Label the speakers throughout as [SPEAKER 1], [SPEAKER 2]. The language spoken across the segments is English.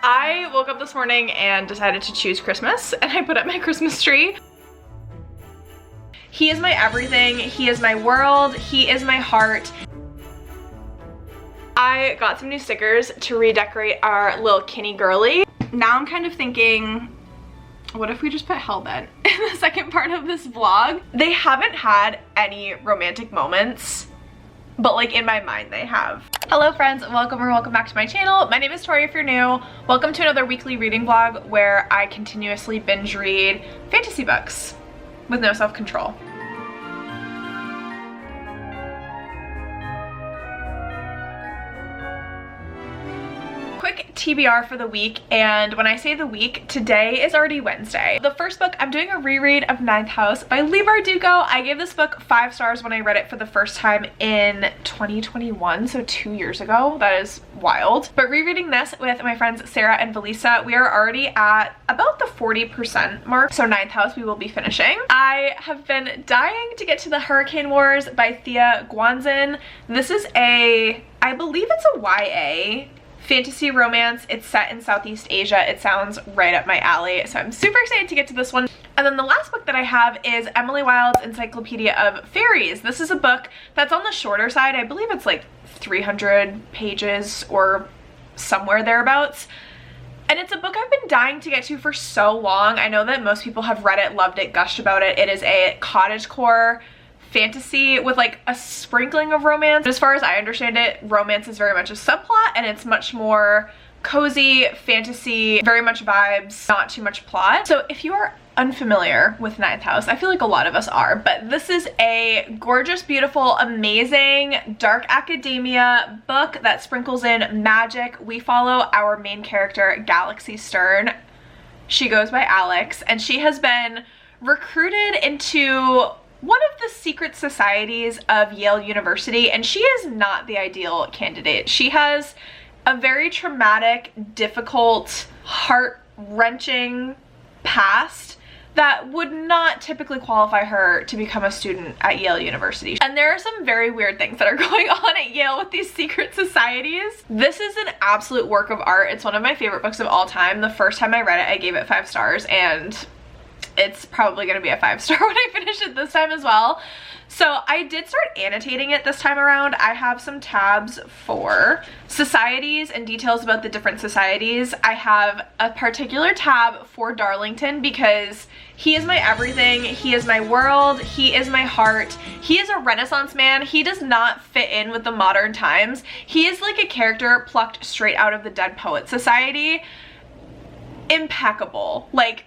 [SPEAKER 1] I woke up this morning and decided to choose Christmas, and I put up my Christmas tree. He is my everything. He is my world. He is my heart. I got some new stickers to redecorate our little kitty girly. Now I'm kind of thinking, what if we just put Hellbent in the second part of this vlog? They haven't had any romantic moments, but like in my mind they have. Hello friends, welcome back to my channel. My name is Tori if you're new. Welcome to another weekly reading vlog where I continuously binge read fantasy books with no self-control. Quick TBR for the week, and when I say the week, today is already Wednesday. The first book, I'm doing a reread of Ninth House by Leigh Bardugo. I gave this book 5 stars when I read it for the first time in 2021, so 2 years ago. That is wild. But rereading this with my friends Sarah and Valisa, we are already at about the 40% mark, so Ninth House we will be finishing. I have been dying to get to the Hurricane Wars by Thea Guanzin. This is I believe it's a YA fantasy romance. It's set in Southeast Asia. It sounds right up my alley, so I'm super excited to get to this one. And then the last book that I have is Emily Wilde's Encyclopedia of Faeries. This is a book that's on the shorter side. I believe it's like 300 pages or somewhere thereabouts. And it's a book I've been dying to get to for so long. I know that most people have read it, loved it, gushed about it. It is a cottagecore fantasy with like a sprinkling of romance. As far as I understand it, romance is very much a subplot, and it's much more cozy fantasy, very much vibes, not too much plot. So if you are unfamiliar with Ninth House, I feel like a lot of us are, but this is a gorgeous, beautiful, amazing dark academia book that sprinkles in magic. We follow our main character, Galaxy Stern. She goes by Alex, and she has been recruited into one of the secret societies of Yale University, and she is not the ideal candidate. She has a very traumatic, difficult, heart-wrenching past that would not typically qualify her to become a student at Yale University. And there are some very weird things that are going on at Yale with these secret societies. This is an absolute work of art. It's one of my favorite books of all time. The first time I read it, I gave it 5 stars, and it's probably gonna be a 5-star when I finish it this time as well. So I did start annotating it this time around. I have some tabs for societies and details about the different societies. I have a particular tab for Darlington because he is my everything. He is my world. He is my heart. He is a Renaissance man. He does not fit in with the modern times. He is like a character plucked straight out of the Dead Poets Society. Impeccable. Like,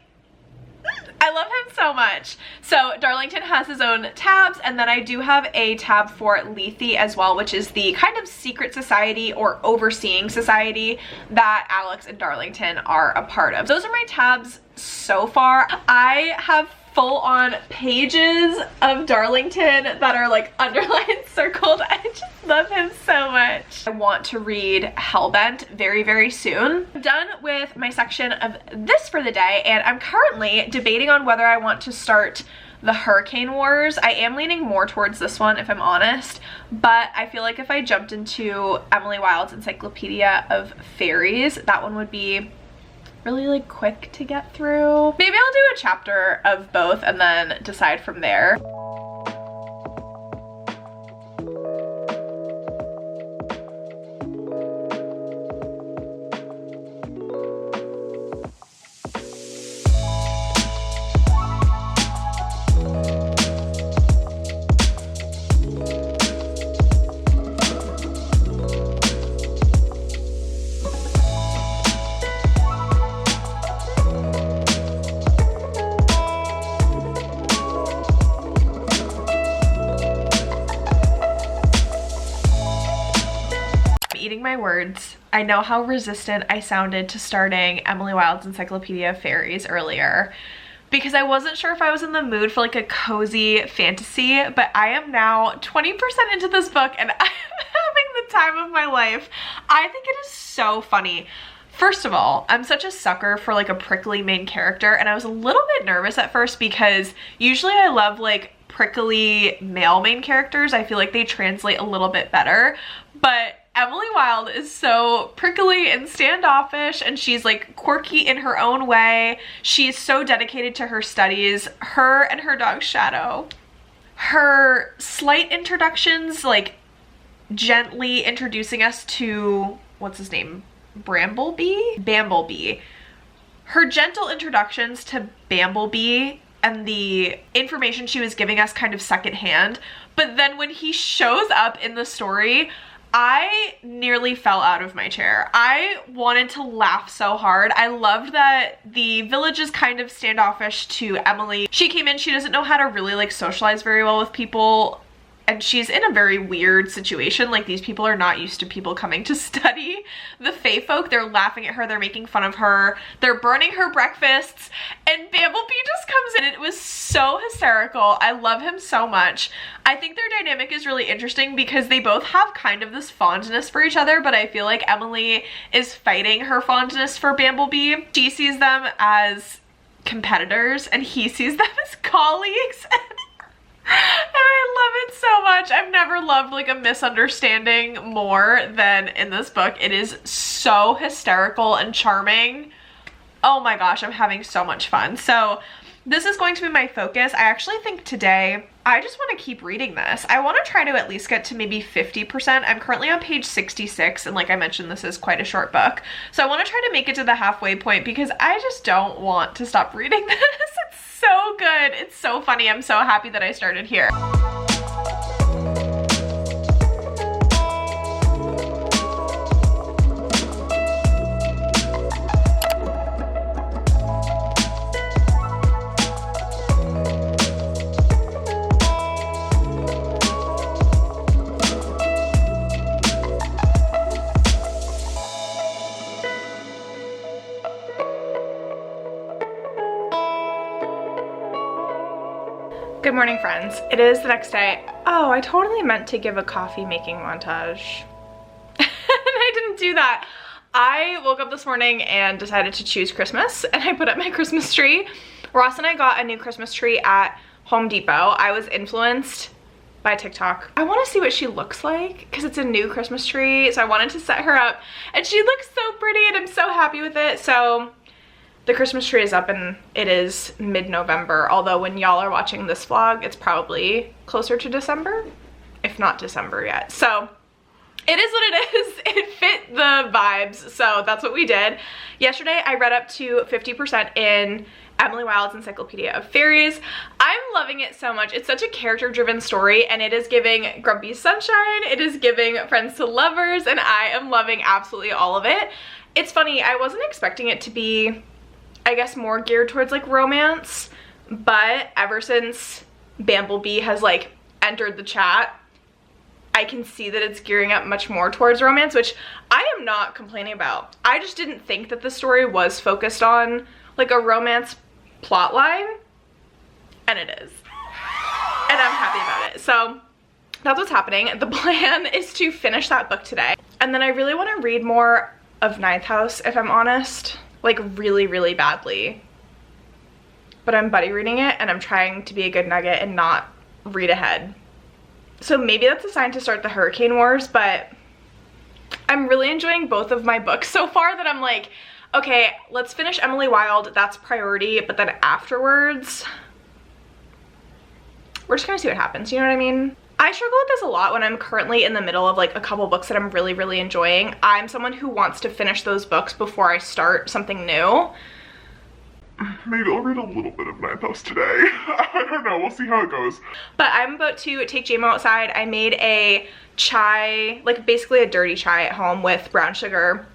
[SPEAKER 1] I love him so much. So Darlington has his own tabs, and then I do have a tab for Lethe as well, which is the kind of secret society or overseeing society that Alex and Darlington are a part of. Those are my tabs so far. I have full-on pages of Darlington that are like underlined, circled. I just love him so much. I want to read Hellbent very, very soon. I'm done with my section of this for the day, and I'm currently debating on whether I want to start the Hurricane Wars. I am leaning more towards this one if I'm honest, but I feel like if I jumped into Emily Wilde's Encyclopedia of Faeries, that one would be really like quick to get through. Maybe I'll do a chapter of both and then decide from there. Eating my words. I know how resistant I sounded to starting Emily Wilde's Encyclopedia of Faeries earlier because I wasn't sure if I was in the mood for like a cozy fantasy, but I am now 20% into this book and I'm having the time of my life. I think it is so funny. First of all, I'm such a sucker for like a prickly main character, and I was a little bit nervous at first because usually I love like prickly male main characters. I feel like they translate a little bit better, but Emily Wilde is so prickly and standoffish, and she's like quirky in her own way. She's so dedicated to her studies. Her and her dog Shadow. Her slight introductions, like gently introducing us to, what's his name? Bamblebee. Her gentle introductions to Bamblebee and the information she was giving us kind of secondhand. But then when he shows up in the story, I nearly fell out of my chair. I wanted to laugh so hard. I loved that the village is kind of standoffish to Emily. She came in, she doesn't know how to really like socialize very well with people. And she's in a very weird situation. Like, these people are not used to people coming to study. The Fae folk, they're laughing at her, they're making fun of her, they're burning her breakfasts, and Bamblebee just comes in. It was so hysterical. I love him so much. I think their dynamic is really interesting because they both have kind of this fondness for each other, but I feel like Emily is fighting her fondness for Bamblebee. She sees them as competitors, and he sees them as colleagues. And I love it so much. I've never loved like a misunderstanding more than in this book. It is so hysterical and charming. Oh my gosh, I'm having so much fun. So this is going to be my focus. I actually think today I just want to keep reading this. I want to try to at least get to maybe 50%. I'm currently on page 66, and like I mentioned, this is quite a short book. So I want to try to make it to the halfway point because I just don't want to stop reading this. It's so good. It's so funny. I'm so happy that I started here. Good morning, friends. It is the next day. Oh, I totally meant to give a coffee making montage. And I didn't do that. I woke up this morning and decided to choose Christmas, and I put up my Christmas tree. Ross and I got a new Christmas tree at Home Depot. I was influenced by TikTok. I want to see what she looks like because it's a new Christmas tree, so I wanted to set her up, and she looks so pretty, and I'm so happy with it. So the Christmas tree is up, and it is mid-November, although when y'all are watching this vlog, it's probably closer to December, if not December yet. So it is what it is. It fit the vibes, so that's what we did. Yesterday, I read up to 50% in Emily Wilde's Encyclopedia of Faeries. I'm loving it so much. It's such a character-driven story, and it is giving Grumpy Sunshine, it is giving Friends to Lovers, and I am loving absolutely all of it. It's funny, I wasn't expecting it to be, I guess, more geared towards like romance, but ever since Bamblebee has like entered the chat, I can see that it's gearing up much more towards romance, which I am not complaining about. I just didn't think that the story was focused on like a romance plot line, and it is. And I'm happy about it. So that's what's happening. The plan is to finish that book today. And then I really want to read more of Ninth House, if I'm honest. Like really, really badly. But I'm buddy reading it, and I'm trying to be a good nugget and not read ahead. So maybe that's a sign to start the Hurricane Wars, but I'm really enjoying both of my books so far that I'm like, okay, let's finish Emily Wilde, that's priority, but then afterwards, we're just gonna see what happens, you know what I mean? I struggle with this a lot when I'm currently in the middle of like a couple books that I'm really, really enjoying. I'm someone who wants to finish those books before I start something new.
[SPEAKER 2] Maybe I'll read a little bit of Ninth House today. I don't know, we'll see how it goes.
[SPEAKER 1] But I'm about to take JMO outside. I made a chai, like basically a dirty chai at home with brown sugar,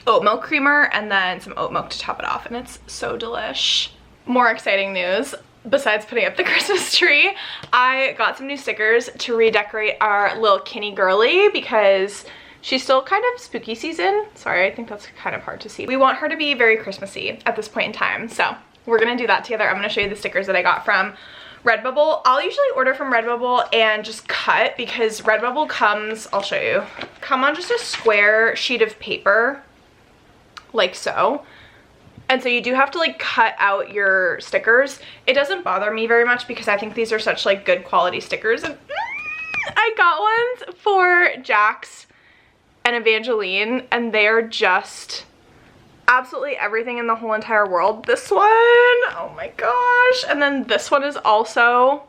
[SPEAKER 1] oat milk creamer, and then some oat milk to top it off, and it's so delish. More exciting news. Besides putting up the Christmas tree, I got some new stickers to redecorate our little Kinney girly because she's still kind of spooky season. Sorry, I think that's kind of hard to see. We want her to be very Christmassy at this point in time, so we're gonna do that together. I'm gonna show you the stickers that I got from Redbubble. I'll usually order from Redbubble and just cut because Redbubble comes, I'll show you, come on just a square sheet of paper, like so. And so you do have to like cut out your stickers. It doesn't bother me very much because I think these are such like good quality stickers. And I got ones for Jax and Evangeline, and they are just absolutely everything in the whole entire world. This one, oh my gosh. And then this one is also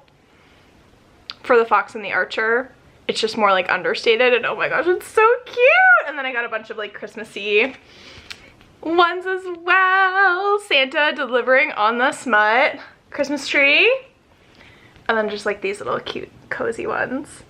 [SPEAKER 1] for The Fox and the Archer. It's just more like understated, and oh my gosh, it's so cute. And then I got a bunch of like Christmassy ones as well. Santa delivering on the smut Christmas tree. And then just like these little cute cozy ones.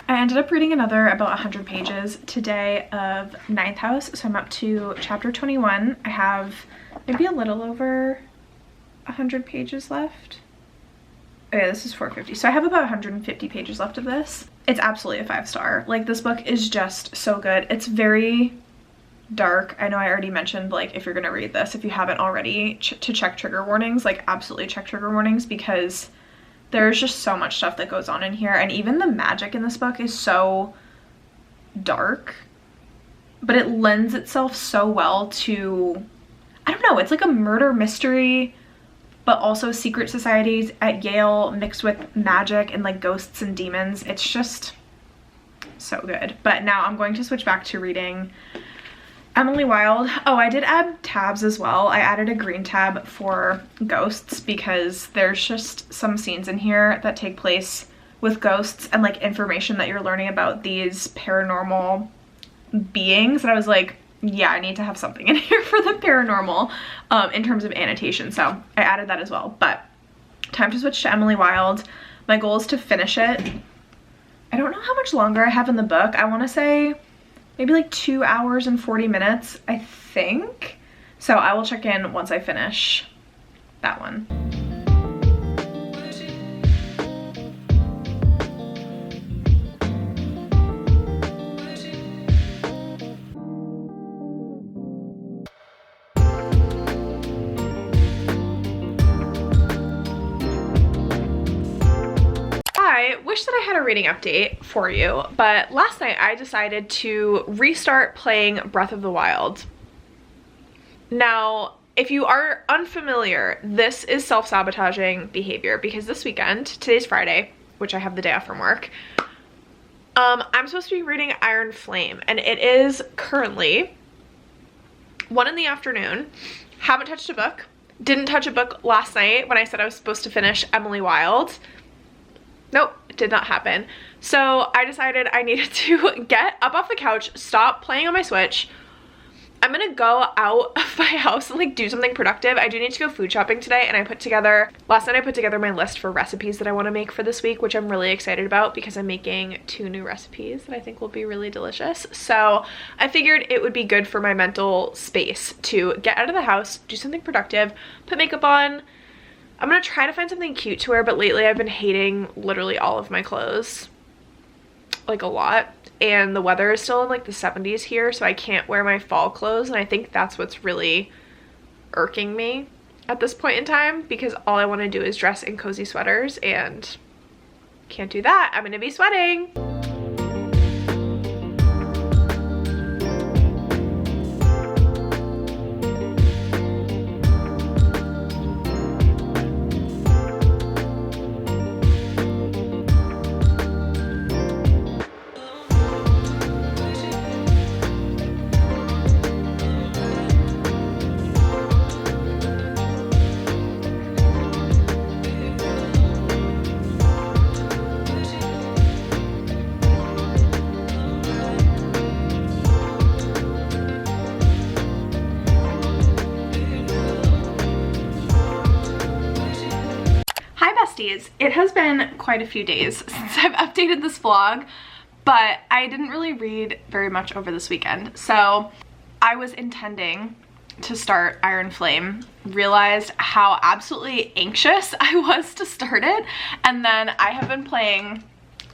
[SPEAKER 1] I ended up reading another about 100 pages today of Ninth House, so I'm up to chapter 21. I have maybe a little over 100 pages left. Okay, this is 450, so I have about 150 pages left of this. It's absolutely a 5-star. Like, this book is just so good. It's very dark. I know I already mentioned, like, if you're gonna read this, if you haven't already, to check trigger warnings. Like, absolutely check trigger warnings, because there's just so much stuff that goes on in here, and even the magic in this book is so dark, but it lends itself so well to, I don't know, it's like a murder mystery, but also secret societies at Yale mixed with magic and like ghosts and demons. It's just so good. But now I'm going to switch back to reading Emily Wilde. Oh, I did add tabs as well. I added a green tab for ghosts because there's just some scenes in here that take place with ghosts and like information that you're learning about these paranormal beings. And I was like, yeah, I need to have something in here for the paranormal in terms of annotation. So I added that as well. But time to switch to Emily Wilde. My goal is to finish it. I don't know how much longer I have in the book. I want to say maybe like 2 hours and 40 minutes, I think. So I will check in once I finish that one. I wish that I had a reading update for you, but last night I decided to restart playing Breath of the Wild. Now, if you are unfamiliar, this is self-sabotaging behavior because this weekend, today's Friday, which I have the day off from work, I'm supposed to be reading Iron Flame, and it is currently 1 in the afternoon. Haven't touched a book. Didn't touch a book last night when I said I was supposed to finish Emily Wilde. Nope, it did not happen. So I decided I needed to get up off the couch, stop playing on my Switch. I'm gonna go out of my house and like do something productive. I do need to go food shopping today, and last night I put together my list for recipes that I want to make for this week, which I'm really excited about because I'm making 2 new recipes that I think will be really delicious. So I figured it would be good for my mental space to get out of the house, do something productive, put makeup on. I'm gonna try to find something cute to wear, but lately I've been hating literally all of my clothes, like a lot. And the weather is still in like the 70s here, so I can't wear my fall clothes, and I think that's what's really irking me at this point in time, because all I want to do is dress in cozy sweaters, and can't do that. I'm gonna be sweating. besties, it has been quite a few days since I've updated this vlog, but I didn't really read very much over this weekend. So I was intending to start Iron Flame, realized how absolutely anxious I was to start it, and then I have been playing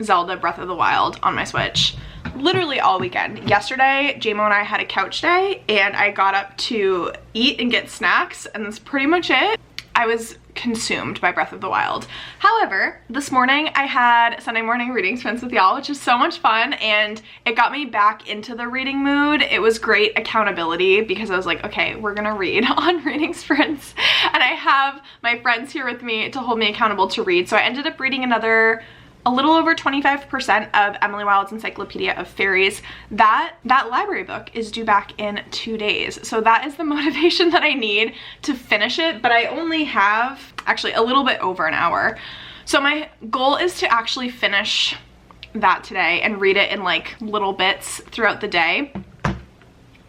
[SPEAKER 1] Zelda Breath of the Wild on my Switch literally all weekend. Yesterday, JMO and I had a couch day, and I got up to eat and get snacks, and that's pretty much it. I was consumed by Breath of the Wild. However, this morning I had Sunday morning reading sprints with y'all, which is so much fun, and it got me back into the reading mood. It was great accountability because I was like, okay, we're gonna read on reading sprints, and I have my friends here with me to hold me accountable to read. So I ended up reading a little over 25% of Emily Wilde's Encyclopedia of Faeries. That library book is due back in 2 days. So that is the motivation that I need to finish it, but I only have actually a little bit over an hour. So my goal is to actually finish that today and read it in like little bits throughout the day.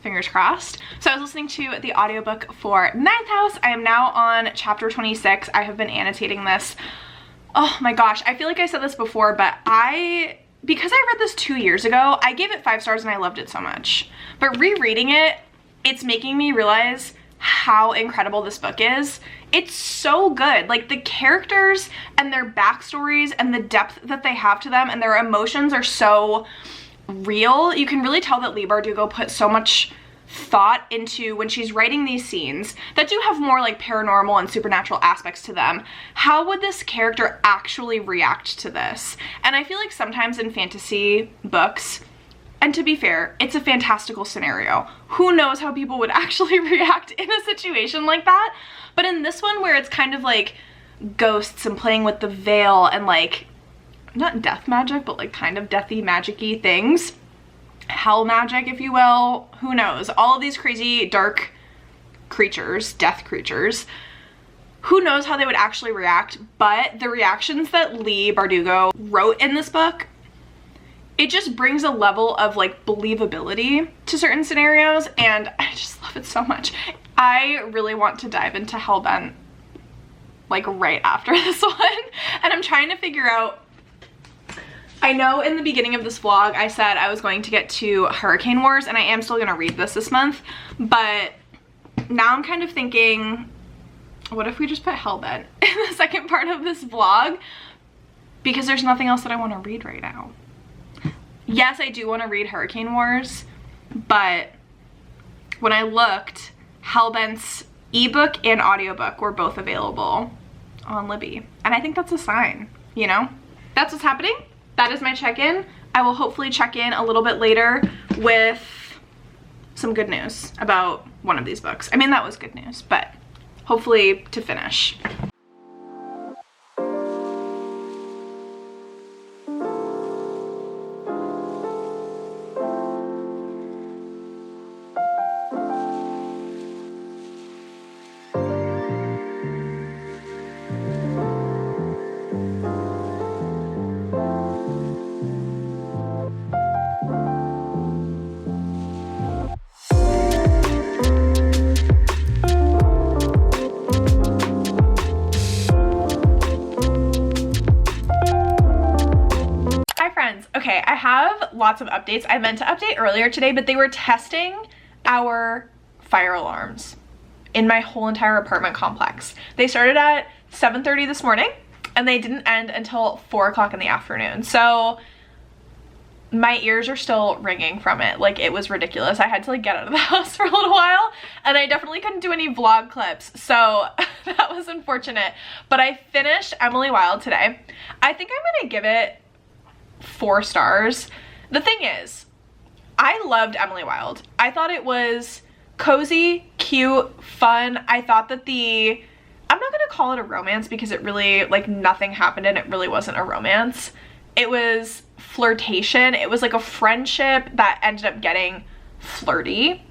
[SPEAKER 1] Fingers crossed. So I was listening to the audiobook for Ninth House. I am now on chapter 26. I have been annotating this. Oh my gosh, I feel like I said this before, but because I read this 2 years ago, I gave it 5 stars and I loved it so much. But rereading it, it's making me realize how incredible this book is. It's so good. Like, the characters and their backstories and the depth that they have to them and their emotions are so real. You can really tell that Leigh Bardugo put so much thought into when she's writing these scenes that do have more like paranormal and supernatural aspects to them. How would this character actually react to this? And I feel like sometimes in fantasy books, and to be fair, it's a fantastical scenario. Who knows how people would actually react in a situation like that? But in this one, where it's kind of like ghosts and playing with the veil and like, not death magic, but like kind of deathy magic-y things, hell magic, if you will, who knows, all of these crazy dark creatures, death creatures, who knows how they would actually react. But the reactions that Leigh Bardugo wrote in this book, it just brings a level of like believability to certain scenarios, and I just love it so much. I really want to dive into Hellbent like right after this one, and I'm trying to figure out, I know in the beginning of this vlog I said I was going to get to Hurricane Wars, and I am still gonna read this month, but now I'm kind of thinking, what if we just put Hellbent in the second part of this vlog? Because there's nothing else that I want to read right now. Yes, I do want to read Hurricane Wars, but when I looked, Hellbent's ebook and audiobook were both available on Libby, and I think that's a sign, you know? That's what's happening. That is my check-in. I will hopefully check in a little bit later with some good news about one of these books. I mean, that was good news, but hopefully to finish. Okay, I have lots of updates. I meant to update earlier today, but they were testing our fire alarms in my whole entire apartment complex. They started at 7:30 this morning, and they didn't end until 4 o'clock in the afternoon. So my ears are still ringing from it. Like, it was ridiculous. I had to like get out of the house for a little while, and I definitely couldn't do any vlog clips, so that was unfortunate. But I finished Emily Wilde today. I think I'm gonna give it 4 stars. The thing is, I loved Emily Wilde. I thought it was cozy, cute, fun. I thought that I'm not gonna call it a romance because it really, like, nothing happened and it really wasn't a romance. It was flirtation. It was like a friendship that ended up getting flirty.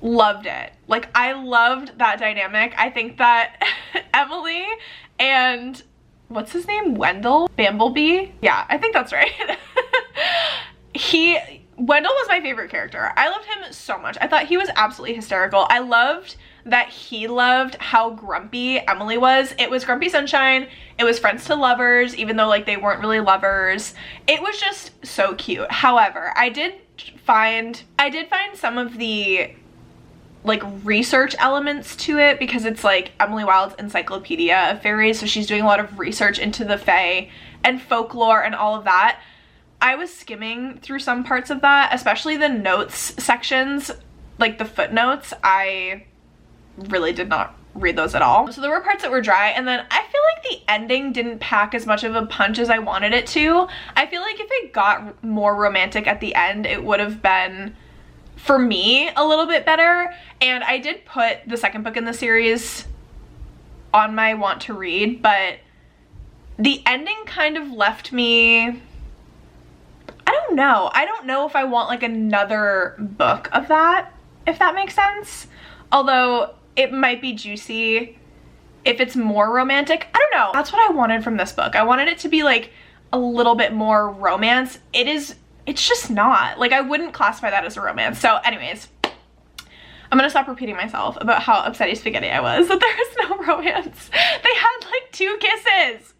[SPEAKER 1] Loved it. Like, I loved that dynamic. I think that Emily and what's his name? Wendell? Bamblebee? Yeah, I think that's right. Wendell was my favorite character. I loved him so much. I thought he was absolutely hysterical. I loved that he loved how grumpy Emily was. It was grumpy sunshine. It was friends to lovers, even though like they weren't really lovers. It was just so cute. However, I did find some of the like research elements to it, because it's like Emily Wilde's Encyclopedia of Fairies, so she's doing a lot of research into the Fae and folklore and all of that. I was skimming through some parts of that, especially the notes sections, like the footnotes. I really did not read those at all. So there were parts that were dry, and then I feel like the ending didn't pack as much of a punch as I wanted it to. I feel like if it got more romantic at the end, it would have been, for me, a little bit better. And I did put the second book in the series on my want to read, but the ending kind of left me, I don't know. I don't know if I want like another book of that, if that makes sense. Although it might be juicy if it's more romantic. I don't know. That's what I wanted from this book. I wanted it to be like a little bit more romance. It's just not. Like, I wouldn't classify that as a romance. So anyways, I'm gonna stop repeating myself about how upsetty spaghetti I was that there was no romance. They had like 2 kisses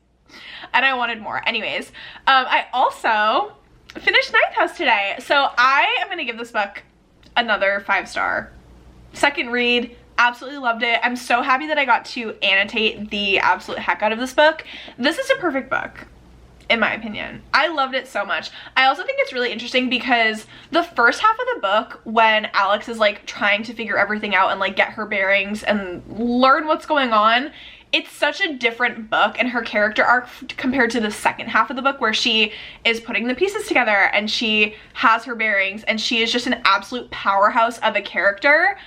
[SPEAKER 1] and I wanted more. Anyways, I also finished Ninth House today. So I am gonna give this book another 5-star. Second read, absolutely loved it. I'm so happy that I got to annotate the absolute heck out of this book. This is a perfect book, in my opinion. I loved it so much. I also think it's really interesting because the first half of the book, when Alex is like trying to figure everything out and like get her bearings and learn what's going on, it's such a different book and her character arc compared to the second half of the book, where she is putting the pieces together and she has her bearings and she is just an absolute powerhouse of a character.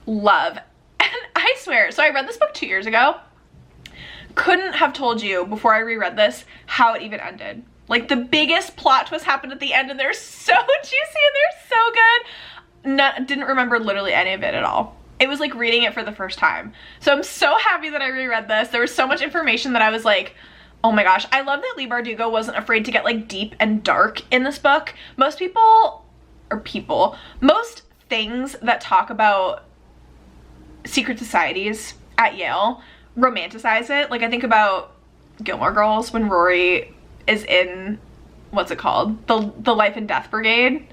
[SPEAKER 1] Love. And I swear, so I read this book 2 years ago. Couldn't have told you before I reread this how it even ended. Like, the biggest plot twist happened at the end and they're so juicy and they're so good. Didn't remember literally any of it at all. It was like reading it for the first time. So I'm so happy that I reread this. There was so much information that I was like, oh my gosh. I love that Leigh Bardugo wasn't afraid to get like deep and dark in this book. Most things that talk about secret societies at Yale romanticize it. Like, I think about Gilmore Girls when Rory is in, what's it called? The Life and Death Brigade.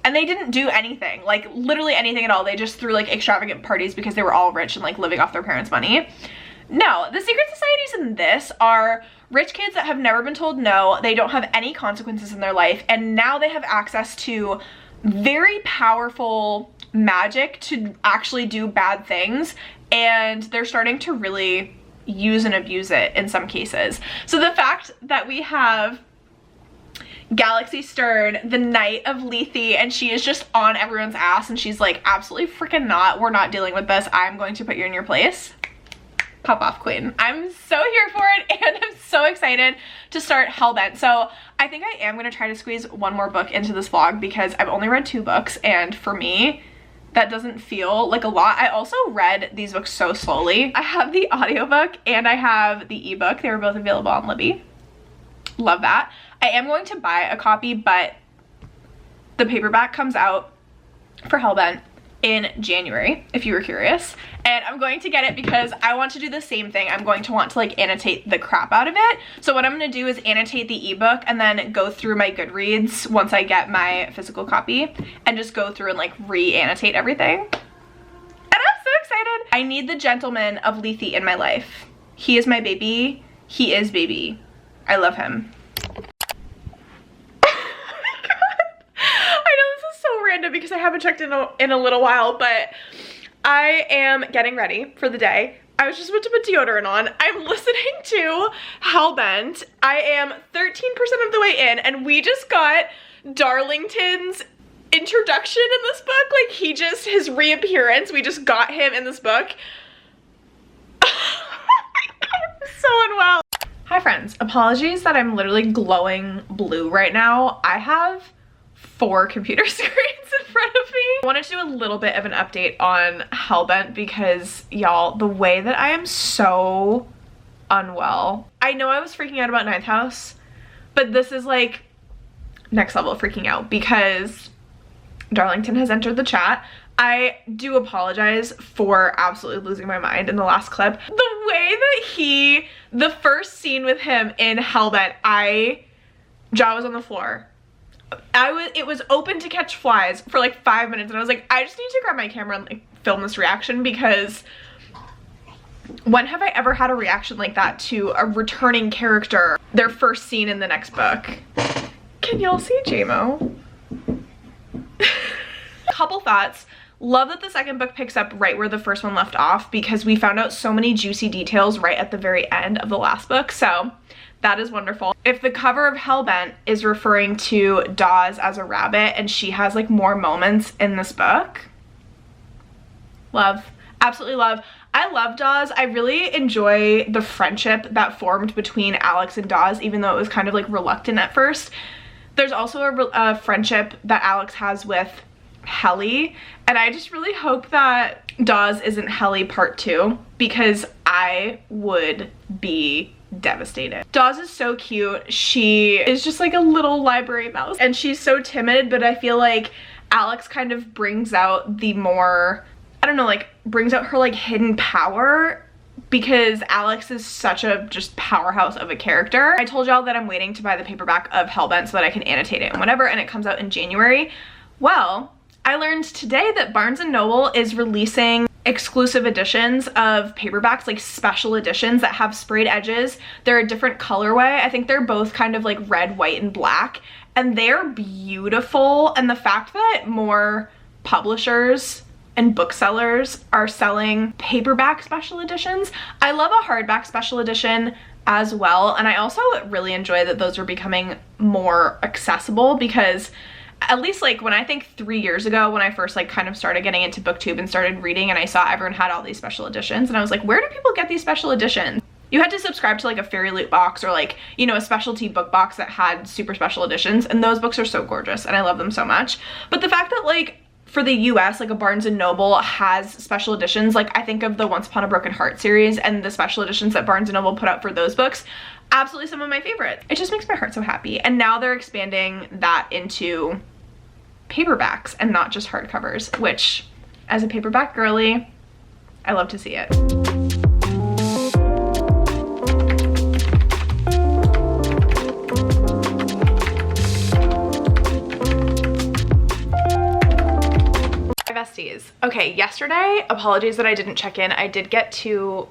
[SPEAKER 1] And they didn't do anything, like literally anything at all. They just threw like extravagant parties because they were all rich and like living off their parents' money. No, the secret societies in this are rich kids that have never been told no. They don't have any consequences in their life. And now they have access to very powerful magic to actually do bad things. And they're starting to really use and abuse it in some cases. So the fact that we have Galaxy Stern, the Knight of Lethe, and she is just on everyone's ass and she's like, absolutely freaking not, we're not dealing with this, I'm going to put you in your place. Pop off, queen. I'm so here for it and I'm so excited to start Hellbent. So I think I am going to try to squeeze one more book into this vlog because I've only read 2 books and for me, that doesn't feel like a lot. I also read these books so slowly. I have the audiobook and I have the ebook. They were both available on Libby. Love that. I am going to buy a copy, but the paperback comes out for Hellbent in January, if you were curious. And I'm going to get it because I want to do the same thing. I'm going to want to like annotate the crap out of it. So what I'm going to do is annotate the ebook and then go through my Goodreads once I get my physical copy and just go through and like re-annotate everything. And I'm so excited. I need the gentleman of Lethe in my life. He is my baby. He is baby. I love him. Random because I haven't checked in a little while, but I am getting ready for the day. I was just about to put deodorant on. I'm listening to Hellbent. I am 13% of the way in and we just got Darlington's introduction in this book. Like, his reappearance, we just got him in this book. I'm so unwell. Hi friends, apologies that I'm literally glowing blue right now. I have 4 computer screens in front of me. I wanted to do a little bit of an update on Hellbent because, y'all, the way that I am so unwell. I know I was freaking out about Ninth House, but this is like next level freaking out because Darlington has entered the chat. I do apologize for absolutely losing my mind in the last clip. The way that the first scene with him in Hellbent, jaw was on the floor. It was open to catch flies for like 5 minutes and I was like, I just need to grab my camera and like film this reaction because when have I ever had a reaction like that to a returning character, their first scene in the next book? Can y'all see JMO? Couple thoughts. Love that the second book picks up right where the first one left off because we found out so many juicy details right at the very end of the last book, so that is wonderful. If the cover of Hellbent is referring to Dawes as a rabbit and she has like more moments in this book, love, absolutely love. I love Dawes. I really enjoy the friendship that formed between Alex and Dawes, even though it was kind of like reluctant at first. There's also a friendship that Alex has with Helly, and I just really hope that Dawes isn't Helly part 2 because I would be devastated. Dawes is so cute. She is just like a little library mouse and she's so timid, but I feel like Alex kind of brings out the more, I don't know, like brings out her like hidden power because Alex is such a just powerhouse of a character. I told y'all that I'm waiting to buy the paperback of Hellbent so that I can annotate it and whatever, and it comes out in January. Well, I learned today that Barnes & Noble is releasing exclusive editions of paperbacks, like special editions that have sprayed edges. They're a different colorway. I think they're both kind of like red, white, and black, and they're beautiful. And the fact that more publishers and booksellers are selling paperback special editions. I love a hardback special edition as well, and I also really enjoy that those are becoming more accessible because at least like when I think 3 years ago when I first like kind of started getting into booktube and started reading and I saw everyone had all these special editions and I was like, where do people get these special editions? You had to subscribe to like a fairy loot box or like, you know, a specialty book box that had super special editions, and those books are so gorgeous and I love them so much. But the fact that like for the US, like a Barnes & Noble has special editions, like I think of the Once Upon a Broken Heart series and the special editions that Barnes & Noble put out for those books, absolutely some of my favorites. It just makes my heart so happy. And now they're expanding that into paperbacks and not just hardcovers, which as a paperback girly, I love to see it. Besties. Okay, yesterday, apologies that I didn't check in. I did get to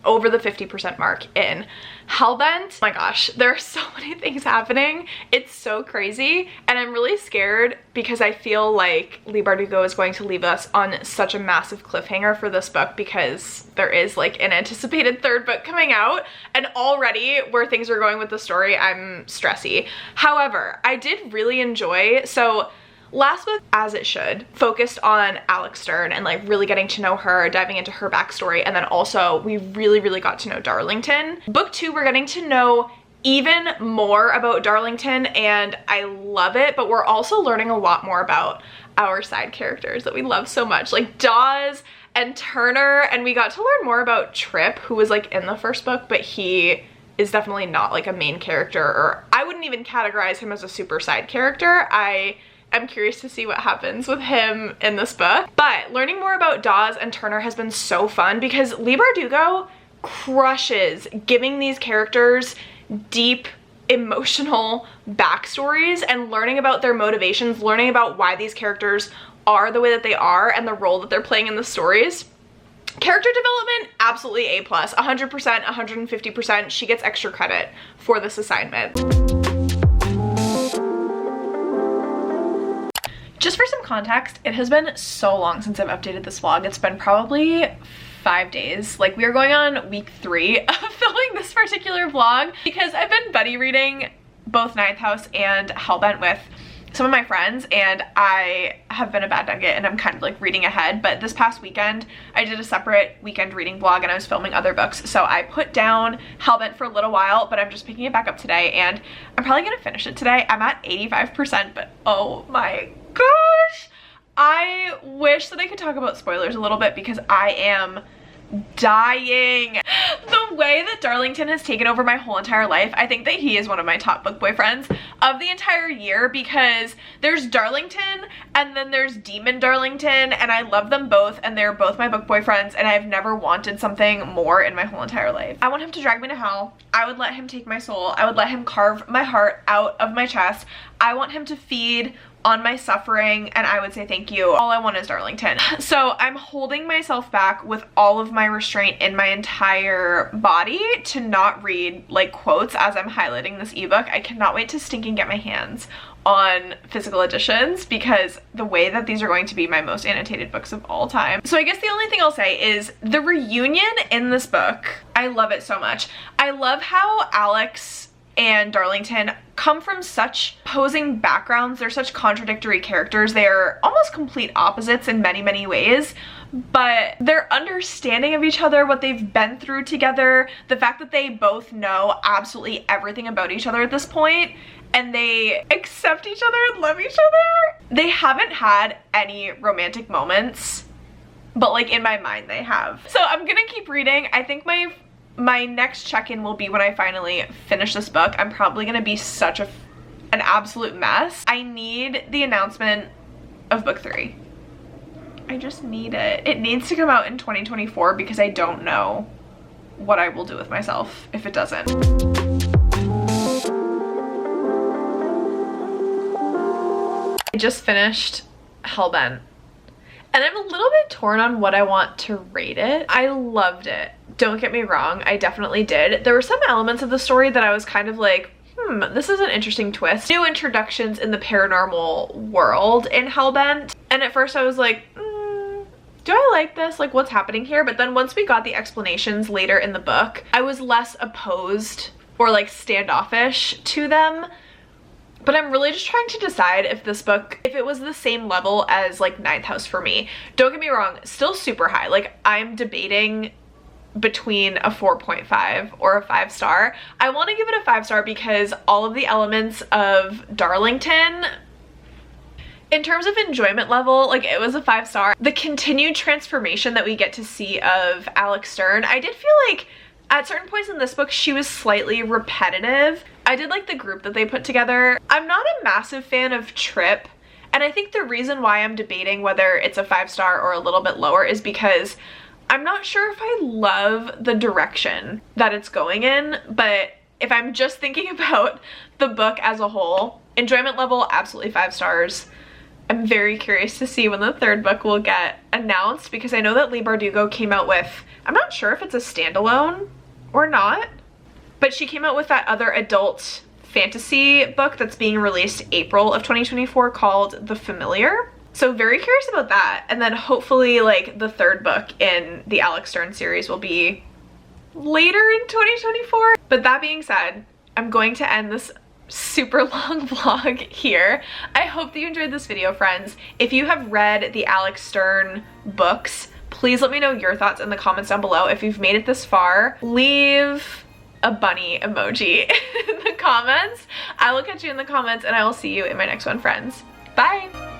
[SPEAKER 1] over the 50% mark in Hellbent. Oh my gosh, there are so many things happening. It's so crazy, and I'm really scared because I feel like Leigh Bardugo is going to leave us on such a massive cliffhanger for this book because there is like an anticipated third book coming out, and already where things are going with the story, I'm stressy. However, I did really enjoy, so last book, as it should, focused on Alex Stern and like really getting to know her, diving into her backstory, and then also we really got to know Darlington. Book 2, we're getting to know even more about Darlington and I love it, but we're also learning a lot more about our side characters that we love so much, like Dawes and Turner, and we got to learn more about Trip, who was like in the first book, but he is definitely not like a main character, or I wouldn't even categorize him as a super side character. I'm curious to see what happens with him in this book. But learning more about Dawes and Turner has been so fun because Leigh Bardugo crushes giving these characters deep emotional backstories and learning about their motivations, learning about why these characters are the way that they are and the role that they're playing in the stories. Character development, absolutely A+, 100%, 150%. She gets extra credit for this assignment. Just for some context, it has been so long since I've updated this vlog. It's been probably 5 days. Like, we are going on week 3 of filming this particular vlog because I've been buddy reading both Ninth House and Hellbent with some of my friends, and I have been a bad nugget and I'm kind of like reading ahead. But this past weekend, I did a separate weekend reading vlog and I was filming other books. So I put down Hellbent for a little while, but I'm just picking it back up today and I'm probably gonna finish it today. I'm at 85%, but oh my gosh, I wish that I could talk about spoilers a little bit because I am dying. The way that Darlington has taken over my whole entire life, I think that he is one of my top book boyfriends of the entire year, because there's Darlington and then there's Demon Darlington, and I love them both and they're both my book boyfriends, and I've never wanted something more in my whole entire life. I want him to drag me to hell. I would let him take my soul. I would let him carve my heart out of my chest. I want him to feed on my suffering, and I would say thank you. All I want is Darlington. So I'm holding myself back with all of my restraint in my entire body to not read like quotes as I'm highlighting this ebook. I cannot wait to stinking get my hands on physical editions, because the way that these are going to be my most annotated books of all time. So I guess the only thing I'll say is the reunion in this book, I love it so much. I love how Alex and Darlington come from such opposing backgrounds. They're such contradictory characters. They're almost complete opposites in many, many ways, but their understanding of each other, what they've been through together, the fact that they both know absolutely everything about each other at this point, and they accept each other and love each other. They haven't had any romantic moments, but like in my mind they have. So I'm gonna keep reading. I think my next check-in will be when I finally finish this book. I'm probably gonna be such an absolute mess. I need the announcement of book 3. I just need it. It needs to come out in 2024 because I don't know what I will do with myself if it doesn't. I just finished Hellbent, and I'm a little bit torn on what I want to rate it. I loved it. Don't get me wrong, I definitely did. There were some elements of the story that I was kind of like, this is an interesting twist. New introductions in the paranormal world in Hellbent. And at first I was like, do I like this? Like, what's happening here? But then once we got the explanations later in the book, I was less opposed or like standoffish to them. But I'm really just trying to decide if this book, if it was the same level as like Ninth House for me. Don't get me wrong, still super high. Like, I'm debating between a 4.5 or a 5-star. I want to give it a 5-star because all of the elements of Darlington, in terms of enjoyment level, like, it was a 5-star. The continued transformation that we get to see of Alex Stern, I did feel like at certain points in this book she was slightly repetitive. I did like the group that they put together. I'm not a massive fan of Trip, and I think the reason why I'm debating whether it's a 5-star or a little bit lower is because I'm not sure if I love the direction that it's going in. But if I'm just thinking about the book as a whole, enjoyment level, absolutely 5 stars. I'm very curious to see when the third book will get announced, because I know that Leigh Bardugo came out with, I'm not sure if it's a standalone or not, but she came out with that other adult fantasy book that's being released April of 2024 called The Familiar. So very curious about that. And then hopefully like the third book in the Alex Stern series will be later in 2024. But that being said, I'm going to end this super long vlog here. I hope that you enjoyed this video, friends. If you have read the Alex Stern books, please let me know your thoughts in the comments down below. If you've made it this far, leave a bunny emoji in the comments. I will catch you in the comments, and I will see you in my next one, friends. Bye!